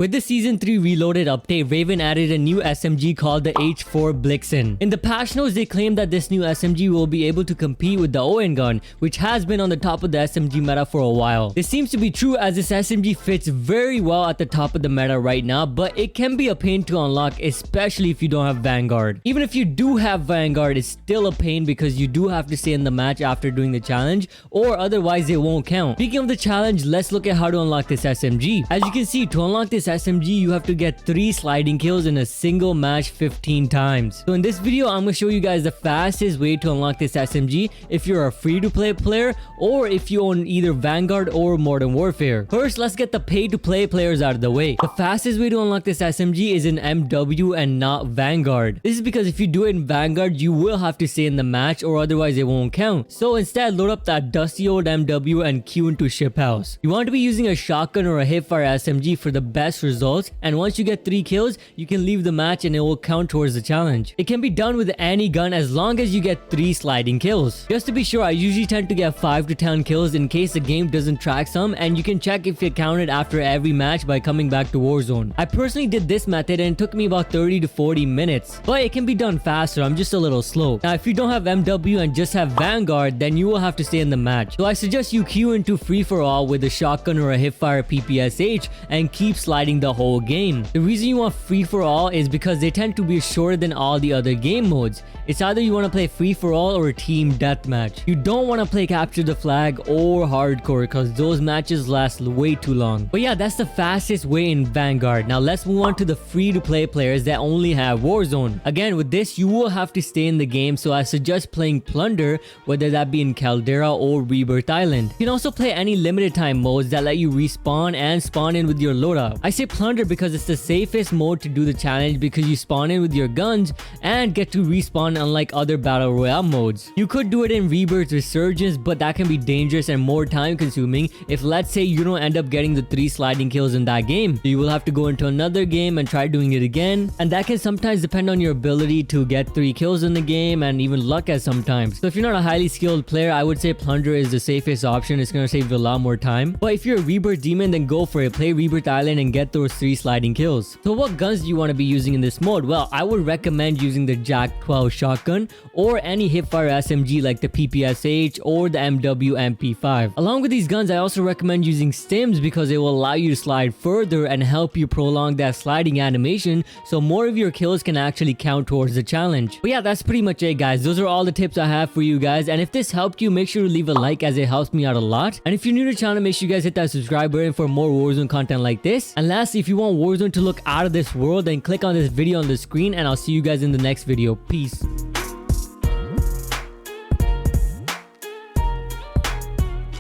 With the Season 3 Reloaded update, Raven added a new SMG called the H4 Blixen. In the patch notes, they claim that this new SMG will be able to compete with the Owen gun, which has been on the top of the SMG meta for a while. This seems to be true as this SMG fits very well at the top of the meta right now, but it can be a pain to unlock, especially if you don't have Vanguard. Even if you do have Vanguard, it's still a pain because you do have to stay in the match after doing the challenge, or otherwise it won't count. Speaking of the challenge, let's look at how to unlock this SMG. As you can see, to unlock this SMG, you have to get 3 sliding kills in a single match 15 times. So in this video, I'm going to show you guys the fastest way to unlock this SMG if you're a free-to-play player or if you own either Vanguard or Modern Warfare. First, let's get the pay-to-play players out of the way. The fastest way to unlock this SMG is in MW and not Vanguard. This is because if you do it in Vanguard, you will have to stay in the match or otherwise it won't count. So instead, load up that dusty old MW and queue into Ship House. You want to be using a shotgun or a hipfire SMG for the best results, and once you get 3 kills, you can leave the match and it will count towards the challenge. It can be done with any gun as long as you get 3 sliding kills. Just to be sure, I usually tend to get 5 to 10 kills in case the game doesn't track some, and you can check if it counted after every match by coming back to Warzone. I personally did this method and it took me about 30 to 40 minutes, but it can be done faster. I'm just a little slow. Now, if you don't have MW and just have Vanguard, then you will have to stay in the match. So I suggest you queue into free-for-all with a shotgun or a hipfire PPSH and keep sliding the whole game. The reason you want free-for-all is because they tend to be shorter than all the other game modes. It's either you want to play free-for-all or team deathmatch. You don't want to play capture the flag or hardcore because those matches last way too long. But yeah, that's the fastest way in Vanguard. Now let's move on to the free-to-play players that only have Warzone. Again, with this, you will have to stay in the game, so I suggest playing Plunder, whether that be in Caldera or Rebirth Island. You can also play any limited time modes that let you respawn and spawn in with your loadout. I say Plunder because it's the safest mode to do the challenge because you spawn in with your guns and get to respawn unlike other battle royale modes. You could do it in Rebirth Resurgence, but that can be dangerous and more time consuming if, let's say, you don't end up getting the 3 sliding kills in that game. So you will have to go into another game and try doing it again, and that can sometimes depend on your ability to get 3 kills in the game and even luck at sometimes. So if you're not a highly skilled player, I would say Plunder is the safest option. It's going to save you a lot more time. But if you're a Rebirth Demon, then go for it. Play Rebirth Island and get those 3 sliding kills. So what guns do you want to be using in this mode? Well, I would recommend using the Jack 12 shotgun or any hipfire SMG like the PPSH or the MW MP5. Along with these guns, I also recommend using stims because it will allow you to slide further and help you prolong that sliding animation so more of your kills can actually count towards the challenge. But yeah, that's pretty much it, guys. Those are all the tips I have for you guys, and if this helped you, make sure to leave a like as it helps me out a lot. And if you're new to the channel, make sure you guys hit that subscribe button for more Warzone content like this. And lastly, if you want Warzone to look out of this world, then click on this video on the screen, and I'll see you guys in the next video. Peace.